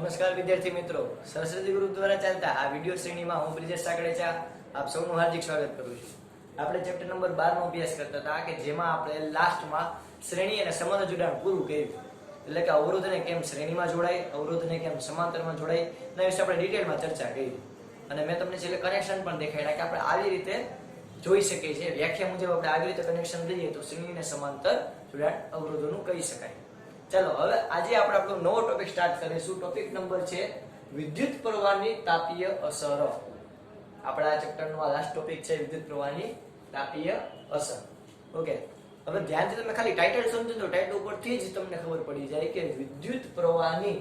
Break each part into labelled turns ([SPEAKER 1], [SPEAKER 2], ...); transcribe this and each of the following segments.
[SPEAKER 1] નમસ્કાર વિદ્યાર્થી મિત્રો, સરસ્વતી ગ્રુપ દ્વારા ચાલતા આ વિડિયો શ્રેણીમાં હું બ્રિજેશ સાકળેચા આપ સૌનું હાર્દિક સ્વાગત કરું છું. આપણે ચેપ્ટર નંબર 12 નો અભ્યાસ કરતા હતા કે જેમાં આપણે લાસ્ટમાં શ્રેણી અને સંબંધ જોડાણ પૂરું કર્યું. એટલે કે અવરોધને કેમ શ્રેણીમાં જોડાય, અવરોધને કેમ સમાંતરમાં જોડાય એના વિશે આપણે ડિટેલમાં ચર્ચા કરી. અને મેં તમને છેલ્લે કનેક્શન પણ દેખાડ્યા કે આપણે આવી રીતે જોઈ શકીએ છીએ. વ્યાખ્યા મુજબ આપણે આવી રીતે કનેક્શન દઈએ તો શ્રેણી અને સમાંતર જોડાણ અવરોધોનું કહી શકાય. ચાલો હવે આજે આપણે આપણો નવો ટોપિક સ્ટાર્ટ કરીશું. ટોપિક નંબર છે વિદ્યુત પ્રવાહની તાપીય અસર. આપણા ચેપ્ટરનો આ લાસ્ટ ટોપિક છે વિદ્યુત પ્રવાહની તાપીય અસર. ઓકે, હવે ધ્યાનથી તમે ખાલી ટાઇટલ સમજો તો ટાઇટલ ઉપરથી જ તમને ખબર પડી જાય કે વિદ્યુત પ્રવાહની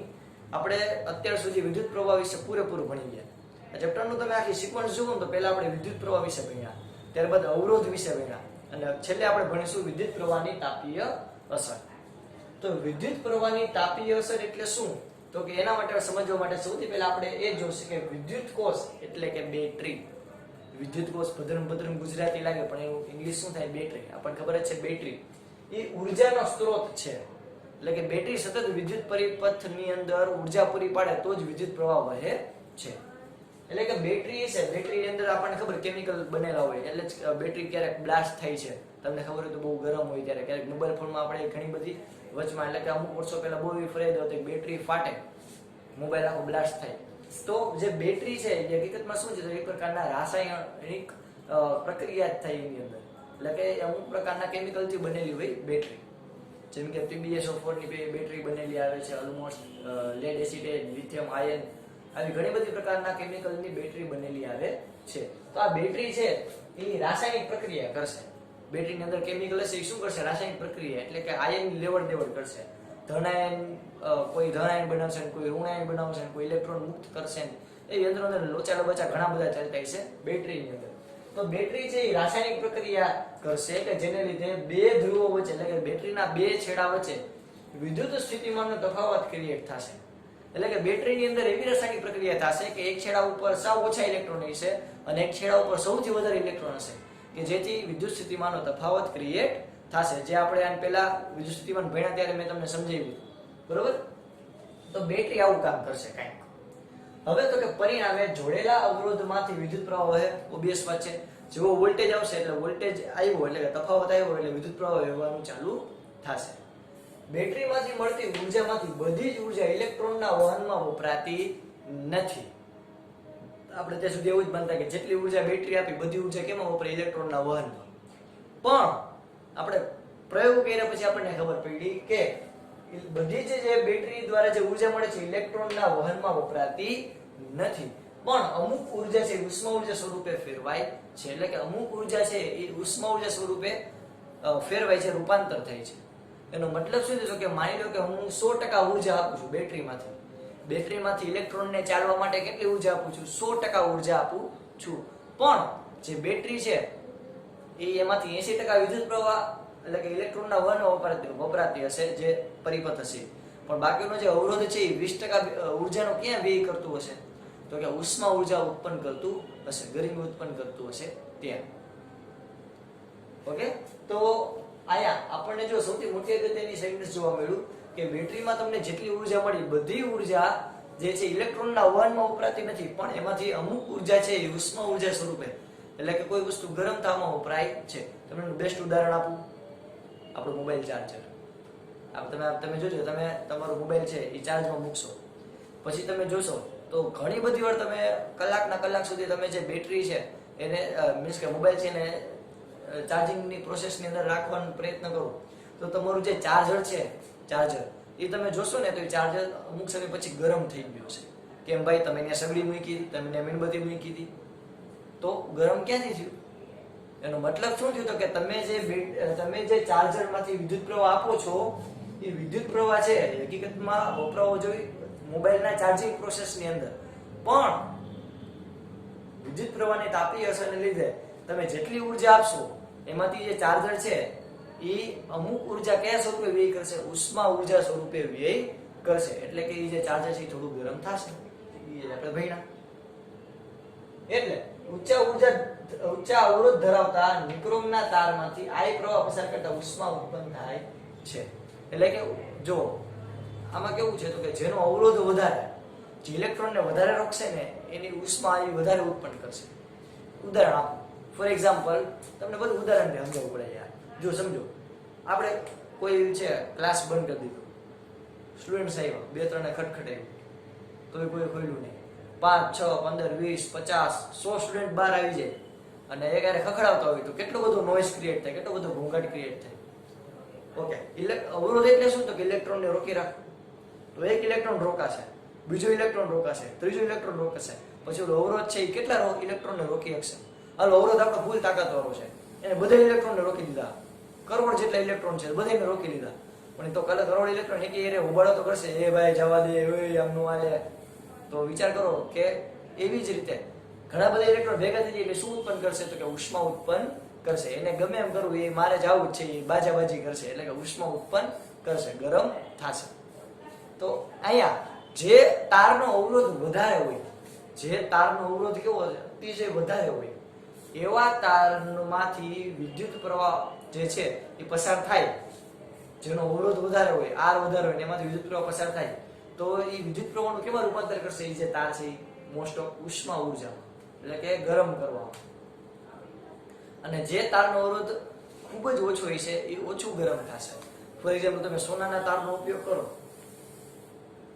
[SPEAKER 1] આપણે અત્યાર સુધી વિદ્યુત પ્રવાહ વિશે પૂરેપૂરું ભણી ગયા. આ ચેપ્ટરનું તમે આખી સિક્વન્સ જુઓ તો પહેલા આપણે વિદ્યુત પ્રવાહ વિશે ભણ્યા, ત્યારબાદ અવરોધ વિશે ભણ્યા અને છેલ્લે આપણે ભણીશું વિદ્યુત પ્રવાહની તાપીય અસર. તો વિદ્યુત પ્રવાહની તાપીય અસર એટલે શું? તો કે એના માટે સમજવા માટે સૌથી પહેલા આપણે એ જોઈશું કે વિદ્યુત કોષ એટલે કે બેટરી. વિદ્યુત કોષ ભદ્રમ ગુજરાતી લાગે પણ એનું ઇંગ્લિશ શું થાય? બેટરી. આપણને ખબર જ છે બેટરી એ ઉર્જાનો સ્ત્રોત છે. એટલે કે બેટરી સતત વિદ્યુત પરિપથની અંદર ઉર્જા પૂરી પાડે તો જ વિદ્યુત પ્રવાહ વહે છે. એટલે કે બેટરી છે, બેટરીની અંદર આપણને ખબર કેમિકલ બનેલા હોય એટલે જ બેટરી ક્યારેક બ્લાસ્ટ થાય છે. તમને ખબર હોય તો બહુ ગરમ હોય ત્યારે ક્યારેક મોબાઈલ ફોનમાં આપણે ઘણી બધી વચમાં એટલે કે અમુક વર્ષો પહેલા બહુ એવી ફરિયાદ હતી બેટરી ફાટે, મોબાઈલ આખો બ્લાસ્ટ થાય. તો જે બેટરી છે એ હકીકતમાં શું છે? તો એક પ્રકારના રાસાયણિક પ્રક્રિયા જ થાય એની અંદર. એટલે કે અમુક પ્રકારના કેમિકલથી બનેલી હોય બેટરી. જેમ કે PbSO4 ની બેટરી બનેલી આવે છે, almost lead acetate, lithium ion, આવી ઘણી બધી પ્રકારના કેમિકલની બેટરી બનેલી આવે છે. તો આ બેટરી છે એ રાસાયણિક પ્રક્રિયા કરશે. બેટરીની અંદર કેમિકલ હશે એ શું કરશે? રાસાયણિક પ્રક્રિયા એટલે કે આયન લેવડ દેવડ કરશે. ધન આયન કોઈ ધન આયન બનાવશે, કોઈ ઋણ આયન બનાવશે, કોઈ ઇલેક્ટ્રોન મુક્ત કરશે. એ અંદર અંદર લોચા લબચા ઘણા બધા ચાલતા છે બેટરીની અંદર. તો બેટરી છે એ રાસાયણિક પ્રક્રિયા કરશે કે જેને લીધે બે ધ્રુવો વચ્ચે એટલે કે બેટરીના બે છેડા વચ્ચે વિદ્યુત સ્થિતિમાનનો તફાવત ક્રિએટ થશે. એટલે કે બેટરીની અંદર એવી રાસાયણિક પ્રક્રિયા થશે કે એક છેડા ઉપર સાવ ઓછા ઇલેક્ટ્રોન હશે અને એક છેડા ઉપર સૌથી વધારે ઇલેક્ટ્રોન હશે કે જેથી વિદ્યુત સ્થિતિમાનનો તફાવત ક્રિએટ થશે. જે આપણે આને પહેલા વિદ્યુત સ્થિતિમાન ભણ્યા ત્યારે મેં તમને સમજાવ્યું, બરોબર? તો બેટરી આવું કામ કરશે કાંઈક. હવે તો કે પરિણામે જોડેલા અવરોધમાંથી વિદ્યુત પ્રવાહ વહે. ઓબિયસ વાત છે. જેવો વોલ્ટેજ આવશે એટલે વોલ્ટેજ આવ્યો એટલે કે તફાવત આવ્યો એટલે વિદ્યુત પ્રવાહ વહેવાનું ચાલુ થશે. બેટરીમાંથી મળતી ઉર્જામાંથી બધી જ ઉર્જા ઇલેક્ટ્રોનના વહનમાં વપરાતી નથી. આપણે ત્યાં સુધી એવું જ માનતા કે જેટલી ઉર્જા બેટરી આપી બધી ઉર્જા કેમાં વપરાય? ઇલેક્ટ્રોનના વહનમાં. પણ આપણે પ્રયોગ કર્યા પછી આપણને ખબર પડી કે બધી જે બેટરી દ્વારા જે ઉર્જા મળે છે ઇલેક્ટ્રોનના વહનમાં વપરાતી નથી. પણ અમુક ઉર્જા છે ઉષ્મા ઉર્જા સ્વરૂપે ફેરવાય છે. એટલે કે અમુક ઉર્જા છે એ ઉષ્મા ઉર્જા સ્વરૂપે ફેરવાય છે, રૂપાંતર થાય છે. એનો મતલબ શું થયો કે માની લો કે હું 100% ઉર્જા આપું છું બેટરીમાંથી ઇલેક્ટ્રોનને ચાલવા માટે કેટલી ઉર્જા આપું છું? 100% ઉર્જા આપું છું. પણ જે બેટરી છે એ એમાંથી 80% વિદ્યુત પ્રવાહ એટલે કે ઇલેક્ટ્રોનના વહનમાં વપરાતી હશે જે પરિપથ હશે. પણ બાકીનો જે અવરોધ છે એ 20% ઉર્જાનો ક્યાં વ્યય કરતું હશે? તો કે ઉષ્મા ઉર્જા ઉત્પન્ન કરતું હશે, ગરમી ઉત્પન્ન કરતું હશે ત્યાં. ઓકે, તો આયા આપણને જો સૌથી મોટી અગત્યની સેન્ટેન્સ જોવા મળ્યું કે બેટરીમાં તમને જેટલી ઉર્જા મળી બધી ઉર્જા જે છે ઇલેક્ટ્રોનના વહનમાં વપરાતી નથી, પણ એમાંથી અમુક ઉર્જા છે એ ઉષ્મા ઉર્જા સ્વરૂપે એટલે કે કોઈ વસ્તુ ગરમ થવામાં વપરાય છે. તમને બેસ્ટ ઉદાહરણ આપું, આપણો મોબાઈલ ચાર્જર. તમે જોજો, તમે તમારો મોબાઈલ છે એ ચાર્જમાં મૂકશો પછી તમે જોશો તો ઘણી બધી વાર તમે કલાકના કલાક સુધી તમે જે બેટરી છે એને મીન્સ કે મોબાઈલ છે એને ચાર્જિંગની પ્રોસેસની અંદર રાખવાનો પ્રયત્ન કરો તો તમારું જે ચાર્જર એ તમે જોશો ને તો એ ચાર્જર અમુક સમય પછી ગરમ થઈ ગયું છે. કેમ ભાઈ? તમે એને સગડી મૂકી હતી, તમે એને મીણબત્તી મૂકી હતી, તો ગરમ ક્યાંથી થયું? એનો મતલબ શું થયું? તો કે તમે જે ચાર્જરમાંથી વિદ્યુત પ્રવાહ આપો છો એ વિદ્યુત પ્રવાહ છે હકીકતમાં વપરાવો જોઈએ મોબાઈલના ચાર્જિંગ પ્રોસેસની અંદર. પણ વિદ્યુત પ્રવાહની તાપીય અસરને લીધે તમે જેટલી ઉર્જા આપશો એમાંથી જે ચાર્જર છે એ અમુક ઉર્જા કયા સ્વરૂપે વ્યય કરશે? ઉષ્મા ઉર્જા સ્વરૂપે વ્યય કરશે. એટલે કે એ જે ચાર્જર છે થોડું ગરમ થશે. એ આપણે ભણ્યા. એટલે ઊંચા અવરોધ ધરાવતા નિક્રોમના તારમાંથી I પ્રવાહ પસાર કરતા ઉષ્મા ઉત્પન્ન થાય છે. એટલે કે જો આમાં કેવું છે તો કે જેનો અવરોધ વધારે જે ઇલેક્ટ્રોનને વધારે રોકશે ને એની ઉષ્મા એ વધારે ઉત્પન્ન કરશે. ઉદાહરણ આપો, ફોર એક્ઝામ્પલ, તમને બધું ઉદાહરણ સમજાવવું પડે યાર. જો સમજો, આપણે કોઈ છે ક્લાસ બંધ કરી દીધો, સ્ટુડન્ટ્સ આવ્યા, 2-3 ખટખટાવ્યું, તોય કોઈ ખોલ્યું નહીં. 5, 6, 15, 20, 50, 100 સ્ટુડન્ટ બહાર આવી જાય અને એક હારે ખખડાવતા હોય તો કેટલો બધો નોઇઝ ક્રિએટ થાય, કેટલો બધો ઘોંઘાટ ક્રિએટ થાય. ઓકે, અવરોધ એટલે શું? તો કે ઇલેક્ટ્રોનને રોકી રાખો. તો એક ઇલેક્ટ્રોન રોકાશે, બીજો ઇલેક્ટ્રોન રોકાશે, ત્રીજો ઇલેક્ટ્રોન રોકાશે, પછી ઓલો અવરોધ છે એ કેટલા ઇલેક્ટ્રોનને રોકી શકશે? હાલો, અવરોધ આપણો ફૂલ તાકાતવાળો છે, એને બધા ઇલેક્ટ્રોનને રોકી દીધા, કરોડ જેટલા ઇલેક્ટ્રોન છે બધાને રોકી લીધા. પણ તો કાલે કરોડ ઇલેક્ટ્રોન એક એને ઉબાડો તો કરશે, એ ભાઈ જવા દે, આમનું આલે. તો વિચાર કરો કે એવી જ રીતે ઘણા બધા ઇલેક્ટ્રોન ભેગા થઈ જાય એટલે શું ઉત્પન્ન કરશે? તો કે ઉષ્મા ઉત્પન્ન કરશે. એને ગમે એમ કરવું, એ મારે જવું જ છે, એ બાજાબાજી કરશે, એટલે કે ઉષ્મા ઉત્પન્ન કરશે, ગરમ થશે. તો અહીંયા જે તારનો અવરોધ વધારે હોય, જે તારનો અવરોધ કેવો અતિશય વધારે હોય, એવા તારમાંથી વિદ્યુત પ્રવાહ જે છે એ પસાર થાય. જેનો અવરોધ વધારે હોય, આર વધારે હોય, એમાંથી વિદ્યુત પ્રવાહ પસાર થાય, તો એ વિદ્યુત પ્રવાહનું કેમાં રૂપાંતર કરશે? એ જે તાર છે એ મોસ્ટ ઓફ ઉષ્મા ઉર્જામાં, એટલે કે ગરમ કરવામાં. અને જે તારનો અવરોધ ખૂબ જ ઓછો હોય છે એ ઓછું ગરમ થશે. ફોર એક્ઝામ્પલ, તમે સોનાના તારનો ઉપયોગ કરો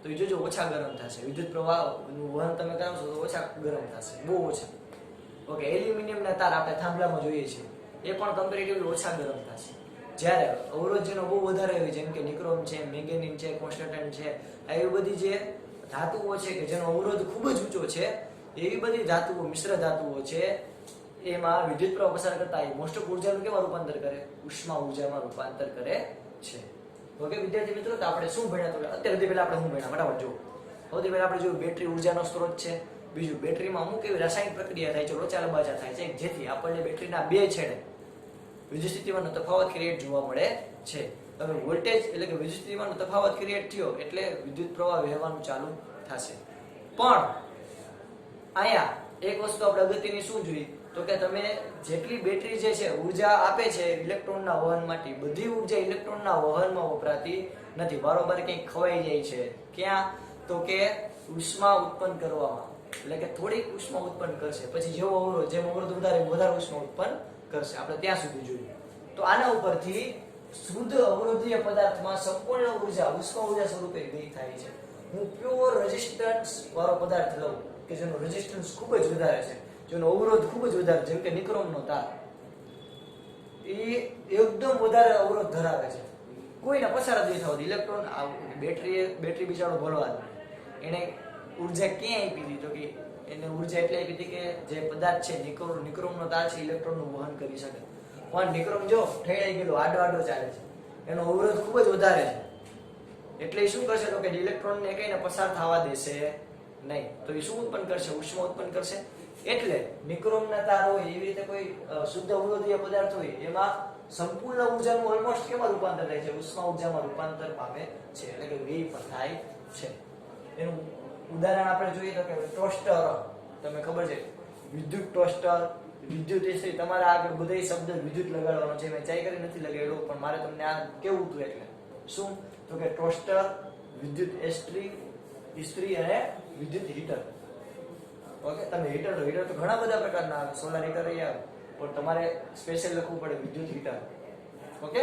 [SPEAKER 1] તો એ જોજો ઓછા ગરમ થશે. વિદ્યુત પ્રવાહનું વહન તમે કરાવશો તો ઓછા ગરમ થશે, બહુ ઓછા. ઓકે, એલ્યુમિનિયમના તાર આપણે થાંભલામાં જોઈએ છીએ, એ પણ કમ્પેરેટિવલી ઓછા ગરમ થશે. જ્યારે અવરોધ જેનો બહુ વધારે હોય, જેમ કે નિક્રોમ છે, મેંગેનીઝ છે, કોન્સ્ટન્ટાઇન છે, એવી બધી જે ધાતુઓ છે કે જેનો અવરોધ ખૂબ જ ઊંચો છે, એવી બધી ધાતુઓ, મિશ્ર ધાતુઓ છે, એમાં વિદ્યુત પ્રવાહ પસાર કરતા એ મોસ્ટ ઓફ ઉર્જાનું કેમાં રૂપાંતર કરે? ઉષ્મા ઉર્જામાં રૂપાંતર કરે છે. ઓકે વિદ્યાર્થી મિત્રો, તો આપણે શું ભણ્યા? તો અત્યારે પહેલા આપણે શું ભણ્યા ફટાફટ જુઓ. સૌથી પહેલા આપણે જોયું બેટરી ઉર્જાનો સ્ત્રોત છે. બીજું, બેટરીમાં અમુક એવી રાસાયણિક પ્રક્રિયા થાય છે, લોચા લબાચા થાય છે, જેથી આપણને બેટરીના બે છેડે વિદ્યુત સ્થિતિમાનનો તફાવત ક્રિએટ જોવા મળે છે. હવે વોલ્ટેજ એટલે કે વિદ્યુત સ્થિતિમાનનો તફાવત ક્રિએટ થયો એટલે વિદ્યુત પ્રવાહ વહેવાનું ચાલુ થશે. પણ અહીંયા એક વસ્તુ આપણે અગત્યની શું જોઈ? તો કે તમે જેટલી બેટરી જે છે ઉર્જા આપે છે ઇલેક્ટ્રોનના વહન માટે, બધી ઉર્જા ઇલેક્ટ્રોનના વહનમાં વપરાતી નથી, વારંવાર કંઈક ખવાઈ જાય છે. ક્યાં? તો કે ઉષ્મા ઉત્પન્ન કરવામાં, એટલે કે થોડીક ઉષ્મા ઉત્પન્ન કરશે, પછી જેવો અવરોધ, જેમ અવરોધ વધારે ઉષ્મા ઉત્પન્ન કરશે. આપણે ત્યાં સુધી જોયું. તો આના ઉપરથી શુદ્ધ અવરોધીય પદાર્થમાં સંપૂર્ણ ઉર્જા ઉષ્મા ઉર્જા સ્વરૂપે વ્યય થાય છે. હું પ્યોર રેઝિસ્ટન્સ વાળો પદાર્થ લઉં કે જેનો રેઝિસ્ટન્સ ખૂબ જ વધારે છે, જેનો અવરોધ ખૂબ જ વધારે, જેમ કે નિક્રોમનો તાર, એ એકદમ વધારે અવરોધ ધરાવે છે, કોઈને પસાર જ નહીં થવા દે. ઇલેક્ટ્રોન બેટરી બિચારો ભરવા દે, એને ઉર્જા ક્યાં આપી દીધી? તો કે એને ઉર્જા એટલે આપી હતી કે જે પદાર્થ છે નિક્રોમનો તાર છે ઇલેક્ટ્રોનનું વહન કરી શકે. પણ નિક્રોમ જો ઠેડાઈ ગયેલો, આડો ચાલે છે, એનો અવરોધ ખૂબ જ વધારે છે, એટલે એ શું કરશે? તો કે ઇલેક્ટ્રોનને કઈને પસાર થવા દેશે નહીં. તો એ શું ઉત્પન્ન કરશે? ઉષ્મા ઉત્પન્ન કરશે. એટલે નિક્રોમના તાર હોય, એવી રીતે કોઈ શુદ્ધ અવરોધીય પદાર્થ હોય, એમાં સંપૂર્ણ ઉર્જાનું ઓલમોસ્ટ કેમાં રૂપાંતર થાય છે? ઉષ્મા ઉર્જામાં રૂપાંતર પામે છે, એટલે કે વ્યય પણ થાય છે. એનું ઉદાહરણ આપણે જોઈએ તો કે ટોસ્ટર, તમને ખબર છે વિદ્યુત ટોસ્ટર, વિદ્યુત ઇસ્ત્રી. તમારા આગળ બધા શબ્દ વિદ્યુત લગાડવાનો છે, મેં ચાઈ કરી નથી લગાડ્યો, પણ મારે તમને આ કેવું હતું એટલે શું? તો કે ટોસ્ટર, વિદ્યુત ઇસ્ત્રી અને વિદ્યુત હીટર. ઓકે, તમે હીટર તો ઘણા બધા પ્રકારના આવે, સોલાર હીટર આવે, પણ તમારે સ્પેશિયલ લખવું પડે વિદ્યુત હીટર. ઓકે,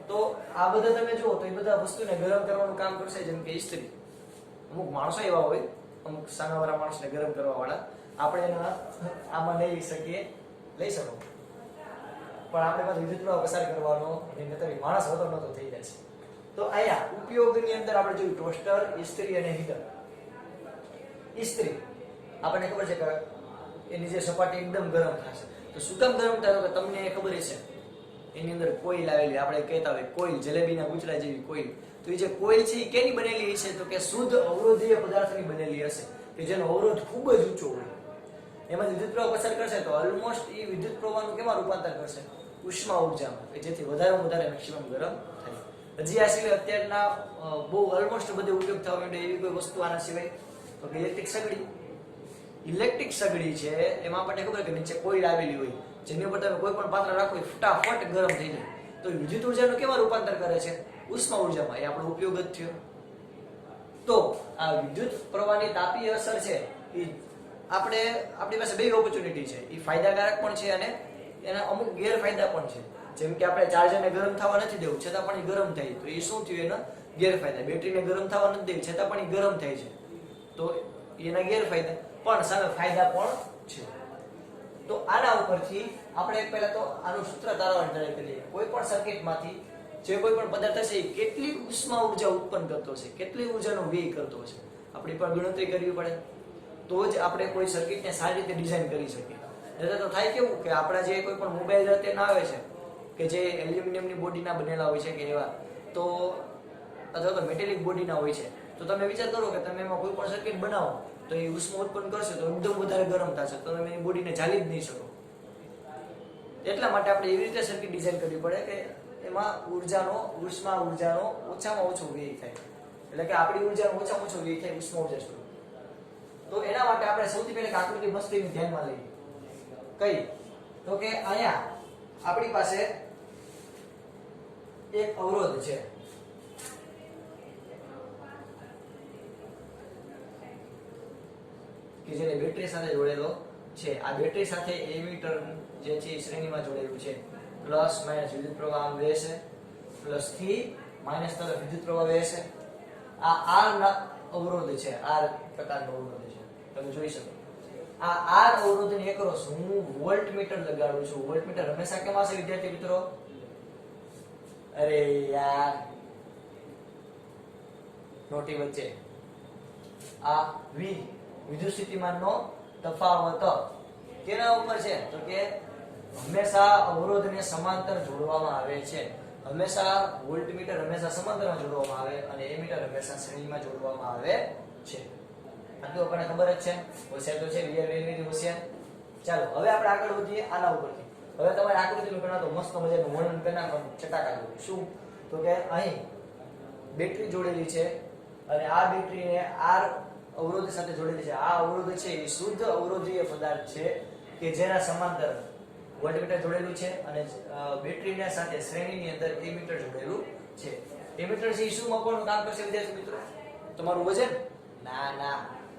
[SPEAKER 1] તો આ બધા તમે જુઓ તો એ બધા વસ્તુને ગરમ કરવાનું કામ કરશે, જેમ કે ઇસ્ત્રી. અમુક માણસો એવા હોય, અમુક સામેવાળા માણસને ગરમ કરવા વાળા, આપણે એના આમાં લઈ શકીએ, લઈ શકો, પણ આપણે પાછું વિદ્યુત પ્રવાહ પસાર કરવાનો નહીતર માણસ હતો નતો થઈ જાય છે. તો અહીંયા ઉપયોગની અંદર આપણે જોયું ટોસ્ટર, ઇસ્ત્રી અને હીટર. ઇસ્ત્રી આપણને ખબર છે કે એની જે સપાટી એકદમ ગરમ થશે. તો શું કામ ગરમ થાય? કે તમને ખબર છે એની અંદર કોઈલ આવેલી, આપણે કહેતા હોય કોઈલ, જલેબીના ગુચડા જેવી કોઈલ. તો એ જે કોઈલ છે એ કેની બનેલી છે? તો કે શુદ્ધ અવરોધીય પદાર્થની બનેલી હશે, કે જેનો અવરોધ ખૂબ જ ઊંચો હોય. એમાં વિદ્યુત પ્રવાહ પસાર કરશે તો ઓલમોસ્ટ એ વિદ્યુત પ્રવાહનું કેમાં રૂપાંતર કરશે? ઉષ્મા ઉર્જામાં, કે જેથી વધારે મેક્સિમમ ગરમ થાય. હજી આ સિવાય અત્યારના બહુ ઓલમોસ્ટ બધે ઉપયોગ થવા માંડે એવી કોઈ વસ્તુ આના સિવાય તો કે ઇલેક્ટ્રિક સગડી. ઇલેક્ટ્રિક સગડી છે એમાં આપણને ખબર કે નીચે કોઈલ આવેલી હોય, જેની ઉપર તમે કોઈ પણ પાત્ર રાખો ફટાફટ ગરમ થઈ જાય. તો વિદ્યુત ઉર્જાનું કેમાં રૂપાંતર કરે છે? ઉષ્મા ઉર્જામાં. એ આપણો ઉપયોગ જ થયો. તો આ વિદ્યુત પ્રવાહની તાપીય અસર છે એ આપણી પાસે બે ઓપોર્ચ્યુનિટી છે, એ ફાયદાકારક પણ છે અને એના અમુક ગેરફાયદા પણ છે. જેમ કે આપણે ચાર્જરને ગરમ થવા નથી દેવું છતાં પણ એ ગરમ થાય, તો એ શું થયું? એના ગેરફાયદા. બેટરીને ગરમ થવા નથી દેવી છતાં પણ એ ગરમ થાય છે, તો એના ગેરફાયદા. પણ સામે ફાયદા પણ છે. તો આના ઉપરથી આપણે પહેલા તો આનું સૂત્ર તારવવાનું ટ્રાય કરીએ. કોઈ પણ સર્કિટમાંથી જે કોઈ પણ પદાર્થ હશે એ કેટલી ઉષ્મા ઉર્જા ઉત્પન્ન કરતો હશે, કેટલી ઉર્જાનો વ્યય કરતો હશે, આપણી પર ગણતરી કરવી પડે, તો જ આપણે કોઈ સર્કિટને સારી રીતે ડિઝાઇન કરી શકીએ. નહીંતર તો થાય કેવું કે આપણા જે કોઈ પણ મોબાઈલ અત્યારે આવે છે કે જે એલ્યુમિનિયમની બોડીના બનેલા હોય છે કે એવા, તો અથવા તો મેટેલિક બોડીના હોય છે, તો તમે વિચાર કરો કે તમે એમાં કોઈ પણ સર્કિટ બનાવો તો એ ઉષ્મા ઉત્પન્ન કરશે તો એકદમ વધારે ગરમ થશે, તો તમે એ બોડીને ઝાલી જ નહીં શકો. એટલા માટે આપણે એવી રીતે સર્કિટ ડિઝાઇન કરવી પડે કે એમાં ઉષ્મા ઉર્જાનો ઓછામાં ઓછો વ્યય થાય, એટલે કે આપણી ઉર્જાનો ઓછામાં ઓછો વ્યય થાય ઉષ્મા ઉર્જા સ્વરૂપ. તો એના માટે આપણે સૌથી પહેલા આકૃતિ મસ્તીને ધ્યાનમાં લઈએ. કઈ? તો કે અહીંયા આપણી પાસે એક અવરોધ છે, કે જેને બેટરી સાથે જોડેલો છે. આ બેટરી સાથે એમીટર જે છે એ શ્રેણીમાં જોડેલું છે. પ્લસ માઇનસ વિદ્યુત પ્રવાહ આમ વહેશે, પ્લસ થી માઇનસ તરફ વિદ્યુત પ્રવાહ વહેશે. આ આર અવરોધ છે, આર પ્રકારનો અવરોધ છે, તમે જોઈ શકો. આ આર અવરોધની એક્રોસ હું વોલ્ટમીટર લગાડું છું. વોલ્ટમીટર હંમેશા કેમ હશે વિદ્યાર્થી મિત્રો? અરે યાર, નોટી વચ્ચે આ વી વિદ્યુત સ્થિતિમાનનો તફાવત કેના ઉપર છે? તો કે હંમેશા અવરોધને સમાંતર જોડવામાં આવે છે. હંમેશા વોલ્ટમીટર હંમેશા સમાંતરમાં જોડવામાં આવે અને એમીટર હંમેશા શ્રેણીમાં જોડવામાં આવે છે. આટલું આપણને ખબર જ છે. હોશિયાર તો છે, વેરી હોશિયાર. ચાલો હવે આપણે આગળ વધીએ આના ઉપરથી. હવે તમારે આકૃતિનું ગણા તો મસ્ત મજાનું વર્ણન કરી નાખવાનું ચટાકા જેવું. શું? તો કે અહીં બેટરી જોડેલી છે અને આ બેટરીને આર અવરોધ સાથે જોડેલી છે. આ અવરોધ છે એ શુદ્ધ અવરોધીય પદાર્થ છે કે જેના સમાંતર વોલ્ટમીટર જોડેલું છે અને બેટરીના સાથે શ્રેણીની અંદર એમીટર જોડેલું છે. એમીટર છે એ શું માપવાનું કામ કરશે વિદ્યાર્થી મિત્રો? તમારું વજન? ના,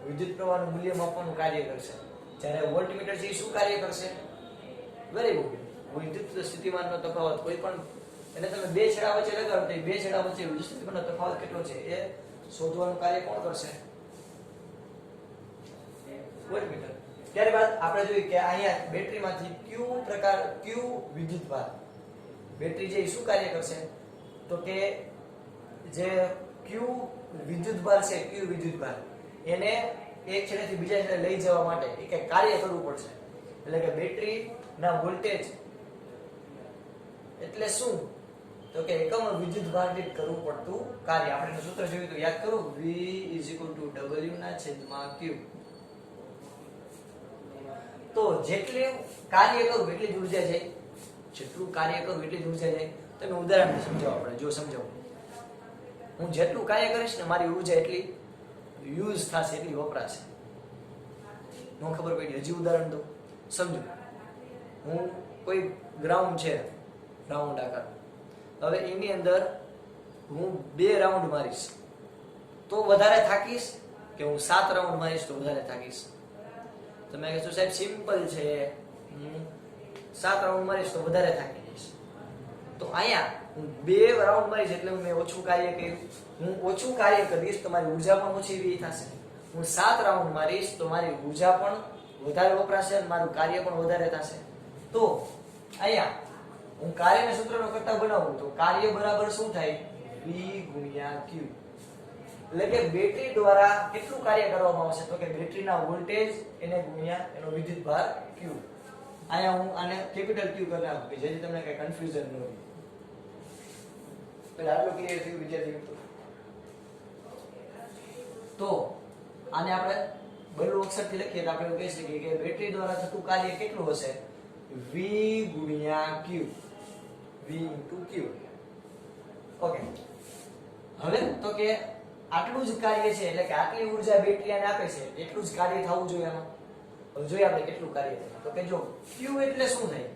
[SPEAKER 1] વિદ્યુત પ્રવાહનું મૂલ્ય માપવાનું કાર્ય કરશે. જ્યારે વોલ્ટમીટર છે એ શું કાર્ય કરશે? Very good. વિદ્યુત સ્થિતિમાનનો તફાવત કોઈ પણ એને તમે બે છેડા વચ્ચે લગાડો તો બે છેડા વચ્ચે વિદ્યુત સ્થિતિમાનનો તફાવત કેટલો છે એ શોધવાનું કાર્ય કોણ કરશે? વોલ્ટમીટર. ત્યારબાદ આપણે જોઈએ કે અહીંયા બેટરીમાંથી ક્યુ વિદ્યુતભાર, બેટરી જે શું કાર્ય કરશે? તો કે જે ક્યુ વિદ્યુતભાર છે, ક્યુ વિદ્યુતભાર એને એક છેડેથી બીજા છેડે લઈ જવા માટે એક કાર્ય કરવું પડશે. એટલે કે બેટરીના વોલ્ટેજ એટલે શું? તો કે એકમ વિદ્યુતભાર દીઠ કરવું પડતું કાર્ય. આપણે સૂત્ર જોયું તો યાદ કરો, V = W/Q. તો જેટલું કાર્ય કરું એટલી જ ઉર્જા જાય, જેટલું કાર્ય કરું એટલી જ ઉર્જા જાય. તમે ઉદાહરણથી સમજાવો. આપણે જો સમજાવો, હું જેટલું કાર્ય કરીશ ને મારી ઉર્જા એટલી યુઝ થશે, એટલી વપરાશે. નો ખબર પડી? હજી ઉદાહરણ દો, સમજો. હું કોઈ ગ્રાઉન્ડ છે, રાઉન્ડ આકાર, હવે એની અંદર હું 2 રાઉન્ડ મારીશ તો વધારે થાકીશ કે હું 7 રાઉન્ડ મારીશ તો વધારે થાકીશ? તમે કહેશો સાહેબ સિમ્પલ છે, 7 રાઉન્ડ મારીશ તો વધારે થાકી જઈશ. તો અહીંયા હું 2 રાઉન્ડ મારીશ એટલે મેં ઓછું કાર્ય કર્યું. હું ઓછું કાર્ય કરીશ તો મારી ઉર્જા પણ ઓછી વ્યય થશે. હું 7 રાઉન્ડ મારીશ તો મારી ઉર્જા પણ વધારે વપરાશે અને મારું કાર્ય પણ વધારે થશે. તો અહીંયા હું કાર્યને સૂત્રનો કરતા બનાવું તો કાર્ય બરાબર શું થાય? V × Q. એટલે કે બેટરી દ્વારા કેટલું કાર્ય કરવામાં આવશે? તો કે બેટરીના વોલ્ટેજ એને ગુણ્યા એનો વિદ્યુતભાર Q. અહીંયા હું આને કેપિટલ Q કરી નાખું કે જેથી તમને કઈ કન્ફ્યુઝન ન હોય. એટલે આટલું ક્લિયર થયું વિદ્યાર્થી મિત્રો? તો આને આપણે બળનું અક્ષરથી લખીએ તો આપણે એવું કહી શકીએ કે બેટરી દ્વારા થતું કાર્ય કેટલું હશે? V × Q. V × Q. Okay. હવે તો કે આટલું જ કાર્ય છે એટલે કે આટલી ઉર્જા બેટરી આને આપે છે એટલું જ કાર્ય થવું જોઈએ એમાં. હવે જોઈએ આપણે કેટલું કાર્ય થાય. તો કે જો Q એટલે શું થાય?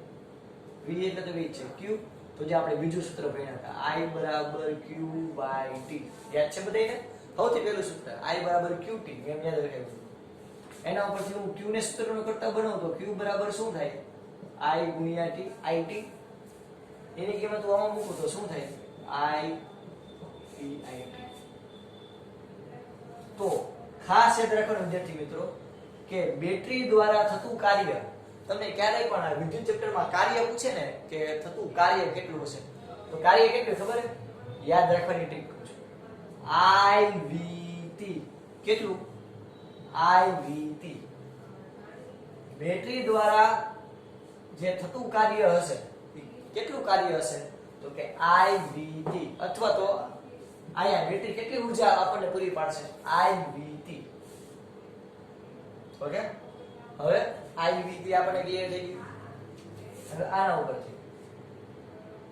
[SPEAKER 1] V એટલે તો V છે. Q તો જે આપણે બીજું સૂત્ર ભણ્યા હતા, I = Q/T. યાદ છે બધાને? સૌથી પહેલું સૂત્ર I બરાબર QT એમ યાદ રાખ્યું. એના ઉપરથી હું Q ને સૂત્રનો કરતા બનાવું તો Q બરાબર શું થાય I ગુણ્યા T IT એની કિંમત હું આમાં મૂકું તો શું થાય I IT. તો ખાસ યાદ રાખવાનું વિદ્યાર્થી મિત્રો કે બેટરી દ્વારા થતું કાર્ય તમને ક્યારેય પણ આ વિદ્યુત ચેપ્ટરમાં કાર્ય પૂછે ને કે થતું કાર્ય કેટલું હશે તો કાર્ય કેટલું ખબર છે યાદ રાખવાની ટ્રીક કહું છું IVT કેટલું IVT બેટરી દ્વારા જે થતું કાર્ય હશે કેટલું કાર્ય હશે તો કે IVT અથવા તો આયા બેટરી કેટલી ઊર્જા આપણને પૂરી પાડશે IVT. ઓકે હવે IVT આપણે ક્લિયર થઈ ગયું. હવે આના ઉપરથી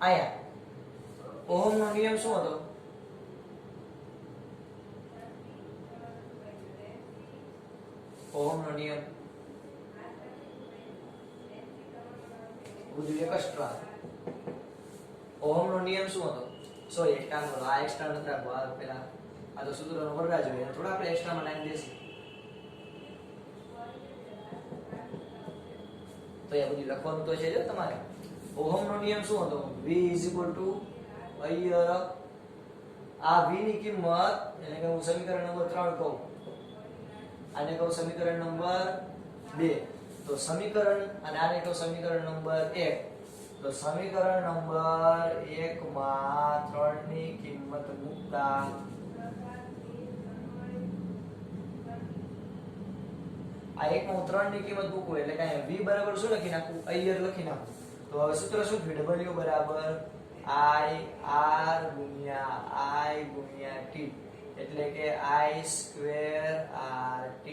[SPEAKER 1] આયા ઓહમનો નિયમ શું હતો ઓહમનો નિયમ બધું એક એક્સ્ટ્રા ઓહમનો નિયમ શું હતો સોરી એક્સ્ટ્રા નો આ એક્સ્ટ્રા નતા રાખો પેલા આ તો સૂત્રનો વર્ગા જોઈએ થોડા આપણે એક્સ્ટ્રામાં નાખી દેશું તો એ બધું લખવાનું તો છે જો તમારે ઓહમનો નિયમ શું હતો V અહીંયા આ V ની કિંમત એટલે કે હું સમીકરણ નંબર 3 કહું આને કહું સમીકરણ નંબર 2 તો સમીકરણ અને આને કહું સમીકરણ નંબર 1 તો સમીકરણ નંબર 1 માં 3 ની કિંમત મૂકતા આ એક માં 3 ની કિંમત મૂકું એટલે કે V બરાબર શું લખી નાખું અહીંયા લખી નાખું તો હવે સૂત્ર શું થયું W બરાબર I R ગુણ્યા I ગુણ્યા T એટલે કે I સ્ક્વેર RT.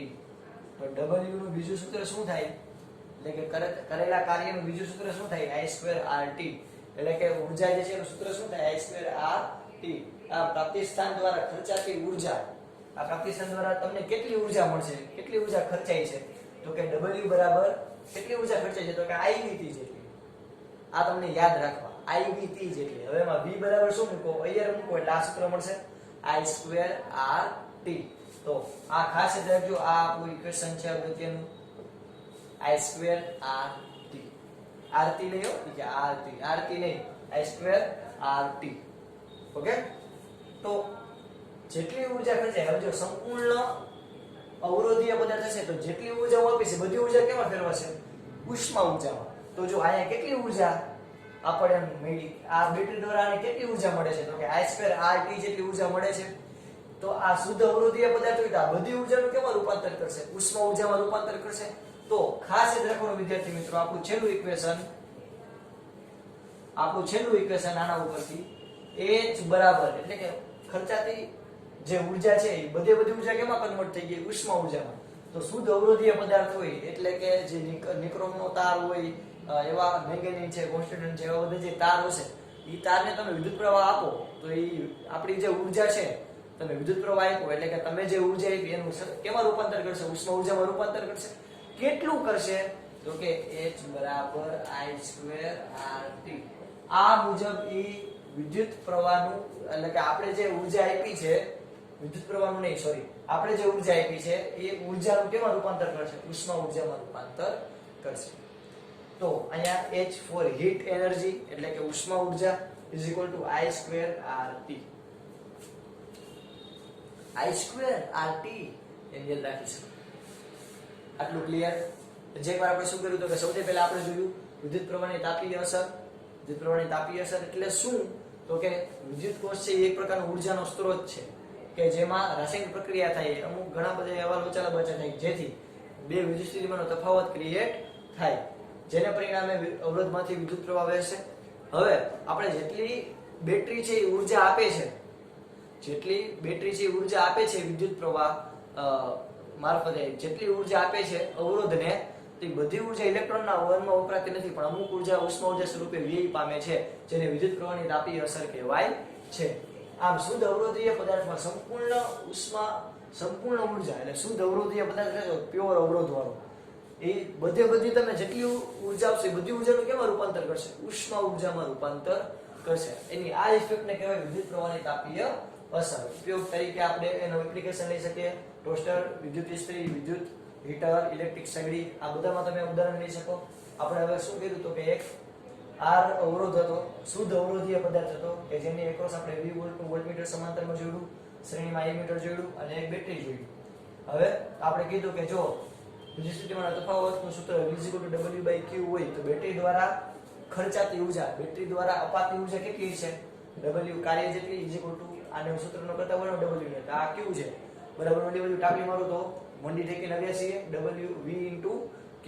[SPEAKER 1] તો W નું બીજું સૂત્ર શું થાય એટલે કે કરેલા કાર્યનું બીજું સૂત્ર શું થાય I સ્ક્વેર RT એટલે કે ઊર્જા જે છે એનું સૂત્ર શું થાય I સ્ક્વેર RT. આ પ્રાપ્તિ સ્થાન દ્વારા ખર્ચાતી ઊર્જા આ પ્રાપ્તિ સ્થાન દ્વારા તમને કેટલી ઊર્જા મળશે કેટલી ઊર્જા ખર્ચાઈ છે તો કે W બરાબર કેટલી ઊર્જા ખર્ચાઈ છે તો કે IVT જેટલી. આ તમને યાદ રાખવા IVT જેટલી. હવે એમાં V બરાબર શું મૂકો અહીંયા મૂકો એટલે આ સૂત્ર મળશે I સ્ક્વેર RT. તો આ ખાસ યાદ રાખજો આ આપણું ઇક્વેશન છે અગત્યનું I સ્ક્વેર RT. RT નહીં હો કે RT નહીં I સ્ક્વેર RT. ઓકે તો જેટલી ઊર્જા ખર્ચાય હવે જો સંપૂર્ણ અવરોધીય પદાર્થ હશે તો જેટલી ઊર્જા હું આપીશ બધી ઊર્જા કેમાં ફેરવાશે ઉષ્મા ઊર્જામાં. તો જો અહીંયા કેટલી ઊર્જા આપણે મળી આ બેટરી દ્વારા આને કેટલી ઊર્જા મળે છે તો કે I સ્ક્વેર RT જેટલી ઊર્જા મળે છે. તો આ શુદ્ધ અવરોધીય પદાર્થ હોય તો આ બધી ઊર્જાનું કેમાં રૂપાંતર કરશે ઉષ્મા ઊર્જામાં રૂપાંતર કરશે. તો ખાસ યાદ રાખવાનું વિદ્યાર્થી મિત્રો આપણું છેલ્લું ઇક્વેશન આના ઉપરથી H બરાબર એટલે કે ખર્ચાતી જે ઊર્જા છે એ બધી ઊર્જા કેમાં કન્વર્ટ થઈ ગઈ ઉષ્મા ઊર્જામાં. તો શુદ્ધ અવરોધીય પદાર્થ હોય એટલે કે જે નિક્રોમનો તાર હોય એવા મેંગેનીઝ છે કોન્સ્ટન્ટ છે એવા બધા જે તાર હશે એ તારને તમે વિદ્યુત પ્રવાહ આપો તો એ આપણી જે ઊર્જા છે તમે વિદ્યુત પ્રવાહ આપો એટલે કે તમે જે ઊર્જા આપી એનું કેમાં રૂપાંતર કરશે ઉષ્મા ઊર્જામાં રૂપાંતર કરશે. કેટલું કરશે તો કે H બરાબર I સ્ક્વેર RT. આ મુજબ એ વિદ્યુત પ્રવાહનું એટલે કે આપણે જે ઊર્જા આપી છે વિદ્યુત પ્રવાહનું નહીં સોરી આપણે જે ઊર્જા આપી છે એ ઊર્જાનું કેમાં રૂપાંતર કરશે ઉષ્મા ઊર્જામાં રૂપાંતર કરશે. તો અહીંયા H ફોર હીટ એનર્જી એટલે કે ઉષ્મા ઊર્જા I square RT. I square RT એમ યાદ રાખીશું. આટલું ક્લિયર. જે વાર આપણે શું કર્યું તો કે સૌથી પહેલા આપણે જોયું વિદ્યુત પ્રવાહની તાપીય અસર. વિદ્યુત પ્રવાહની તાપીય અસર એટલે શું તો કે વિદ્યુત કોષ છે એ એક પ્રકારનો ઊર્જાનો સ્ત્રોત છે કે જેમાં રાસાયણિક પ્રક્રિયા થાય અમુક ઘણા બધા એવા લોચાલા બચા થાય જેથી બે વિદ્યુત સ્થિતિમાનનો તફાવત ક્રિએટ થાય જેને પરિણામે અવરોધમાંથી વિદ્યુત પ્રવાહ વહેશે. હવે આપણે જેટલી બેટરી છે એ ઊર્જા આપે છે વિદ્યુત પ્રવાહ મારફતે જેટલી ઊર્જા આપે છે અવરોધને તે બધી ઊર્જા ઇલેક્ટ્રોનના વહનમાં વપરાતી નથી પણ અમુક ઊર્જા ઉષ્મા ઊર્જા સ્વરૂપે વ્યય પામે છે જેને વિદ્યુત પ્રવાહની તાપીય અસર કહેવાય છે. આમ શુદ્ધ અવરોધીય પદાર્થમાં સંપૂર્ણ ઊર્જા એટલે શુદ્ધ અવરોધીય પદાર્થ એટલે પ્યોર અવરોધ વાળો એ બધી તમે જેટલી ઊર્જા આવશે બધી ઊર્જાનું કેમાં રૂપાંતર કરશે ઉષ્મા ઊર્જામાં રૂપાંતર કરશે. એની આ ઇફેક્ટને કહેવાય વિદ્યુત પ્રવાહની તાપીય અસર. ઉપયોગ તરીકે આપણે એનો એપ્લિકેશન લઈ શકીએ. ટોસ્ટર, વિદ્યુત ઇસ્ત્રી, વિદ્યુત હીટર, ઇલેક્ટ્રિક સગડી, આ બધામાં તમે ઉદાહરણ લઈ શકો. આપણે હવે શું કર્યું તો કે એક આર અવરોધ હતો, શુદ્ધ અવરોધીય પદાર્થ હતો કે જેની એક્રોસ આપણે 20 વોલ્ટનું વોલ્ટમીટર સમાંતરમાં જોડ્યું, શ્રેણીમાં એમીટર જોડ્યું અને એક બેટરી જોડ્યું. હવે આપણે કીધું કે જો વિદ્યુતસ્થિતિમાન તફાવતનું સૂત્ર V=W/Q હોય તો બેટરી દ્વારા ખર્ચાતી ઊર્જા, બેટરી દ્વારા અપાતી ઊર્જા કેટલી છે? W કાર્ય જેટલી આને સૂત્રનો કરતા વળો W ને તો આ Q છે બરાબર. વડી વડી ટાંકી મારું તો મંડી ઠેકી 89 W V * Q.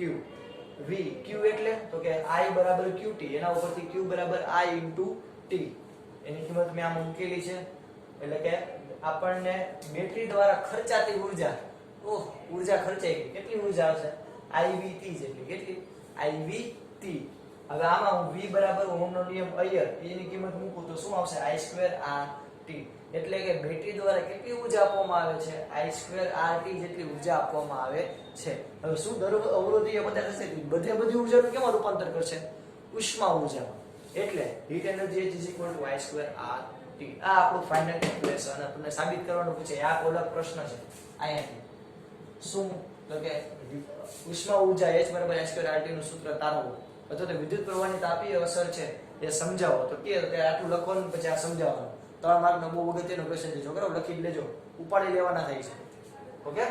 [SPEAKER 1] V Q એટલે તો કે I = QT, એના ઉપરથી Q = I * T. એની કિંમત મેં આમાં મૂકેલી છે. એટલે કે આપણને બેટરી દ્વારા ખર્ચાતી ઊર્જા, ઊર્જા ખર્ચાઈ ગઈ, કેટલી ઊર્જા આવશે? IVT જેટલી. કેટલી? IVT. હવે આમાં હું V બરાબર ઓહમનો નિયમ અયર એની કિંમત મૂકું તો શું આવશે? I2RT. એટલે કે બેટરી દ્વારા કેટલી ઊર્જા આપવામાં આવે છે? I2RT જેટલી ઊર્જા આપવામાં આવે છે. હવે શું અવરોધીય પદાર્થ હશે બધી ઊર્જાનું કેમાં રૂપાંતર કરશે? ઉષ્મા ઊર્જામાં. એટલે હીટ એનર્જી H = I2RT. આ આપણું ફાઇનલ કેલ્ક્યુલેશન. અને તમને સાબિત કરવાનું પૂછે આ ઓલા પ્રશ્ન છે અહીંયાથી. શું તો કે ઉષ્મા ઊર્જા H = I2RT નું સૂત્ર તારવો અથવા તો વિદ્યુત પ્રવાહની તાપીય અસર છે એ સમજાવો તો કે આટલું લખવાનું પછી આ સમજાવવાનું. 3 માર્કનો બહુ અગત્યનો ક્વેશ્ચન છે છોકરાઓ, લખી લેજો, ઉપાડી લેવાના થાય છે. ઓકે,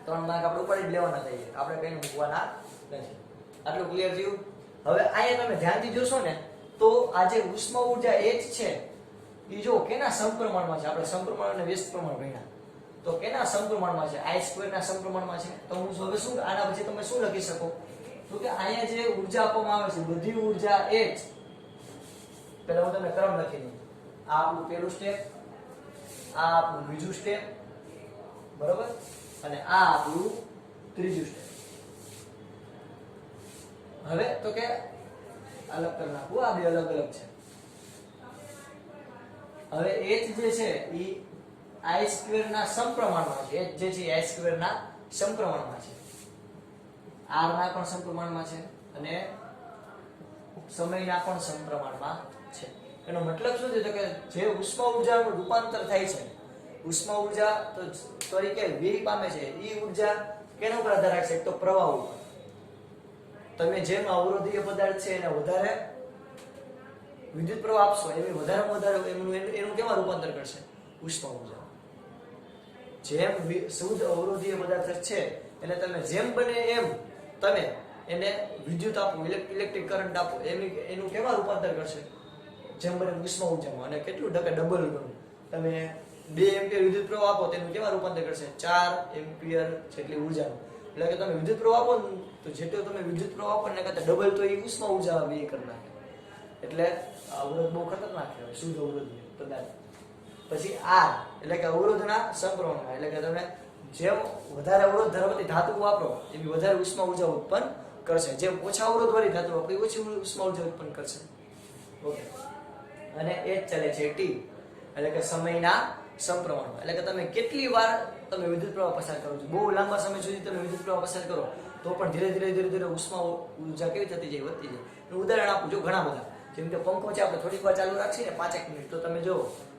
[SPEAKER 1] 3 માર્ક આપણે ઉપાડી લેવાના થાય છે, આપણે કઈ મૂકવાના નથી. આટલું ક્લિયર થયું? હવે અહીંયા તમે ધ્યાનથી જોશો ને તો આ જે ઉષ્મા ઊર્જા H છે એ જો કેના સમપ્રમાણમાં છે? આપણે સમપ્રમાણ અને વ્યસ્ત પ્રમાણ ભણ્યા તો કેના સમપ્રમાણમાં છે? I2 ના સમપ્રમાણમાં છે. તો હું હવે શું આના પછી તમે શું લખી શકો તો કે અહીંયા જે ઊર્જા આપવામાં આવે છે બધી ઊર્જા H. પહેલા હું તમને ક્રમ લખી દઉં. આ આપણું પહેલું સ્ટેપ, આ આપણું બીજું સ્ટેપ, બરોબર, અને આ આપણું ત્રીજું સ્ટેપ. હવે તો કે અલગ કરી નાખું, આ બે અલગ અલગ છે. હવે H જે છે એ I2 ના સમપ્રમાણમાં છે. H જે છે I2 ના સમપ્રમાણમાં છે, R ના પણ સમપ્રમાણમાં છે અને સમયના પણ સમપ્રમાણમાં છે. એનો મતલબ શું છે તો કે જે ઉષ્મા ઊર્જાનું રૂપાંતર થાય છે, ઉષ્મા ઊર્જા તો તરીકે વેગ પામે છે, એ ઊર્જા કેના ઉપર આધાર રાખશે? એક તો પ્રવાહ ઉપર. તમે જેમ અવરોધીય પદાર્થ છે એને વધારે વિદ્યુત પ્રવાહ આપશો એની વધારેમાં વધારે એનું કેમાં રૂપાંતર કરશે? ઉષ્મા ઊર્જા. જેમ શુદ્ધ અવરોધીય પદાર્થ છે એટલે તમે જેમ બને એમ તમે એને વિદ્યુત આપો, ઇલેક્ટ્રિક કરંટ આપો, એનું કેમાં રૂપાંતર કરશે? જેમ બને ઉષ્મા ઊર્જામાં. અને કેટલું ટકે? ડબલ ગણું. તમે 2 એમ્પિયર વિદ્યુત પ્રવાહ આપો તેનું કેમાં રૂપાંતર કરશે? 4 એમ્પિયર જેટલી ઊર્જાનું. એટલે કે તમે વિદ્યુત પ્રવાહ આપો તો જેટલું તમે વિદ્યુત પ્રવાહ આપો ને કરતા ડબલ તો એ ઉષ્મા ઊર્જા વ્યય કરી નાખે. એટલે અવરોધ બહુ ખતરનાક કહેવાય, શુદ્ધ અવરોધ પદાર્થ. પછી R એટલે કે અવરોધના સમપ્રમાણમાં. એટલે કે તમે જેમ વધારે અવરોધ ધરાવતી ધાતુ વાપરો એવી વધારે ઉષ્મા ઊર્જા ઉત્પન્ન કરશે. જેમ ઓછા અવરોધ વાળી ધાતુ વાપરો ઓછી ઉષ્મા ઊર્જા ઉત્પન્ન કરશે. ઓકે, અને એ જ ચાલે છે T એટલે કે સમયના સમપ્રમાણમાં. એટલે કે તમે કેટલી વાર તમે વિદ્યુત પ્રવાહ પસાર કરો છો, બહુ લાંબા સમય સુધી તમે વિદ્યુત પ્રવાહ પસાર કરો તો પણ ધીરે ધીરે ઉષ્મા ઊર્જા કેવી થતી જાય? વધતી જાય. એનું ઉદાહરણ આપું જો, ઘણા બધા. જેમ કે પંખો છે, આપણે થોડીક વાર ચાલુ રાખીએ ને 5 મિનિટ તો તમે જો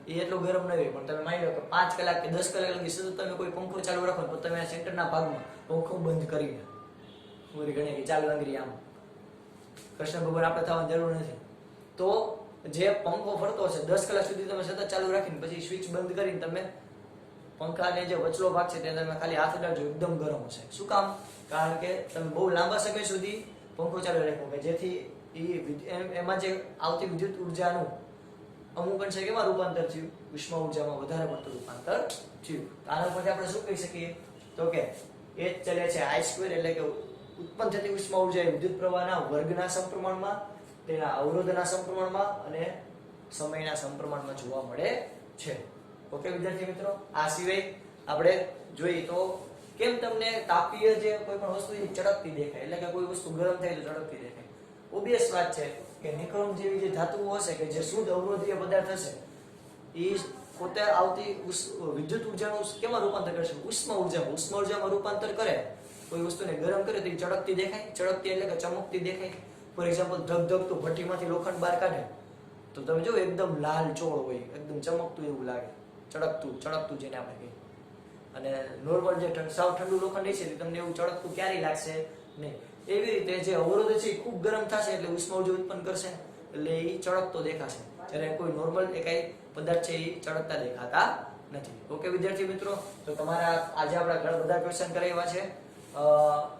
[SPEAKER 1] એ એટલો ગરમ ન હોય, પણ તમે માની લો કે 5 કલાક કે 10 કલાક લગી સતત તમે કોઈ પંખો ચાલુ રાખો તો તમે આ સેન્ટરના ભાગમાં પંખો બંધ કરીને ઘણી ચાલુ આંગળી આમ કૃષ્ણ ભગવાન આપણે થવાની જરૂર નથી. તો જે પંખો ફરતો હશે 10 કલાક સુધી તમે સતત ચાલુ રાખીને પછી સ્વિચ બંધ કરીને તમે પંખાને જે વચલો ભાગ છે તેને તમે ખાલી હાથ અડાડજો, એકદમ ગરમ હશે. શું કામ? કારણ કે તમે બહુ લાંબા સમય સુધી પંખો ચાલુ રાખો કે જેથી એમાં જે આવતી વિદ્યુત ઊર્જાનું અમુક અંશે કેમાં રૂપાંતર થયું? ઉષ્મા ઊર્જામાં વધારે પડતું રૂપાંતર થયું. આના પરથી આપણે શું કહી શકીએ તો કે એ ચાલે છે I2 એટલે કે ઉત્પન્ન થતી ઉષ્મા ઊર્જા એ વિદ્યુત પ્રવાહના વર્ગના સમપ્રમાણમાં, તેના અવરોધના સમપ્રમાણમાં અને સમયના સમપ્રમાણમાં જોવા મળે છે. ઓકે વિદ્યાર્થી મિત્રો, આ સિવાય આપણે જોઈએ તો કેમ તમને તાપીય જે કોઈ પણ વસ્તુ ચળકતી દેખાય, એટલે કે કોઈ વસ્તુ ગરમ થાય તો ચળકતી દેખાય? ઓબિયસ વાત છે કે નિક્રોમ જેવી જે ધાતુઓ હશે કે જે શુદ્ધ અવરોધીય પદાર્થ હશે એ પોતે આવતી વિદ્યુત ઊર્જાનું કેમાં રૂપાંતર કરશે? ઉષ્મા ઊર્જામાં. ઉષ્મા ઊર્જામાં રૂપાંતર કરે, કોઈ વસ્તુને ગરમ કરે તો ચળકતી દેખાય. ચળકતી એટલે કે ચમકતી દેખાય. ફોર એક્ઝામ્પલ ધગધગતું ભઠ્ઠીમાંથી લોખંડ બહાર કાઢે તો તમે જો એકદમ લાલ ચોળ હોય, એકદમ ચમકતું એવું લાગે, ચળકતું જેને આપણે કહીએ. અને નોર્મલ જે સાવ ઠંડુ લોખંડ છે તમને એવું ચળકતું ક્યારેય લાગશે નહીં. એવી રીતે જે અવરોધ છે એ ખૂબ ગરમ થશે એટલે ઉષ્મા ઉર્જા ઉત્પન્ન કરશે, એટલે એ ચળકતો દેખાશે. જ્યારે કોઈ નોર્મલ એકાઈ પદાર્થ છે એ ચળકતા દેખાતા નથી. ઓકે વિદ્યાર્થી મિત્રો, તો તમારા આજે આપણે ઘણા બધા ક્વેશ્ચન કરાવ્યા છે.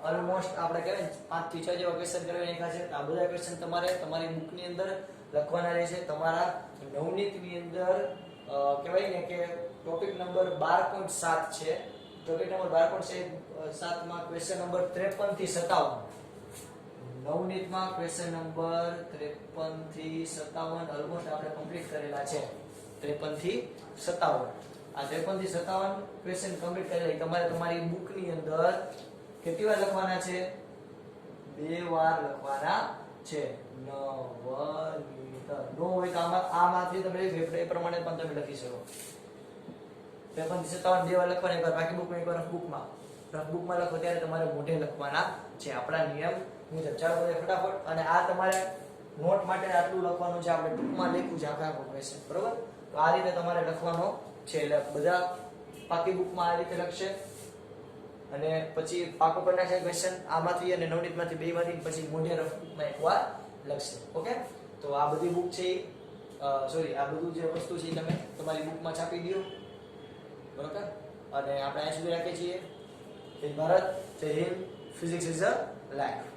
[SPEAKER 1] ઓલમોસ્ટ આપણે કહેવાય 5 થી 6 જેવા ક્વેશ્ચન કરાવી નાખ્યા છે. આ બધા ક્વેશ્ચન તમારે તમારી બુકની અંદર લખવાના રહેશે. તમારા નવનીતની અંદર કહેવાય ને કે ટોપિક નંબર 12.7 છે. ટોપિક નંબર 12.7 માં ક્વેશ્ચન નંબર 53 થી 57, નવનીતમાં ક્વેશ્ચન નંબર 53 થી 57 ઓલમોસ્ટ આપણે કમ્પ્લીટ કરેલા છે. 53 થી 57, આ 53 થી 57 ક્વેશ્ચન કમ્પ્લીટ કરેલા. તમારે તમારી બુકની અંદર કેટલી વાર લખવાના છે? 2 વાર લખવાના છે. નવનીત નો હોય તો આમાંથી તમે એ પ્રમાણે પણ તમે લખી શકો. 53 થી 57 2 વાર લખવાના, એકવાર બાકી બુકમાં, એકવાર રફ બુકમાં લખો ત્યારે તમારે મોઢે લખવાના છે આપણા નિયમ મુજબ. ચાલો બધા ફટાફટ. અને આ તમારે નોટ માટે આટલું લખવાનું છે. આપણે ટૂંકમાં લખ્યું છે આખા ક્વેશ્ચન, બરોબર? તો આ રીતે તમારે લખવાનો છે. એટલે બધા પાકી બુકમાં આ રીતે લખશે અને પછી પાકો કરી નાખશે ક્વેશ્ચન આમાંથી અને નવનીતમાંથી બેમાંથી, પછી મોઢે રફ બુકમાં એકવાર લખશે. ઓકે, તો આ બધી બુક છે આ બધું જે વસ્તુ છે તમે તમારી બુકમાં છાપી દો, બરોબર? અને આપણે અહીં સુધી રાખીએ છીએ. જય ભારત, જય Hind, physics is a life.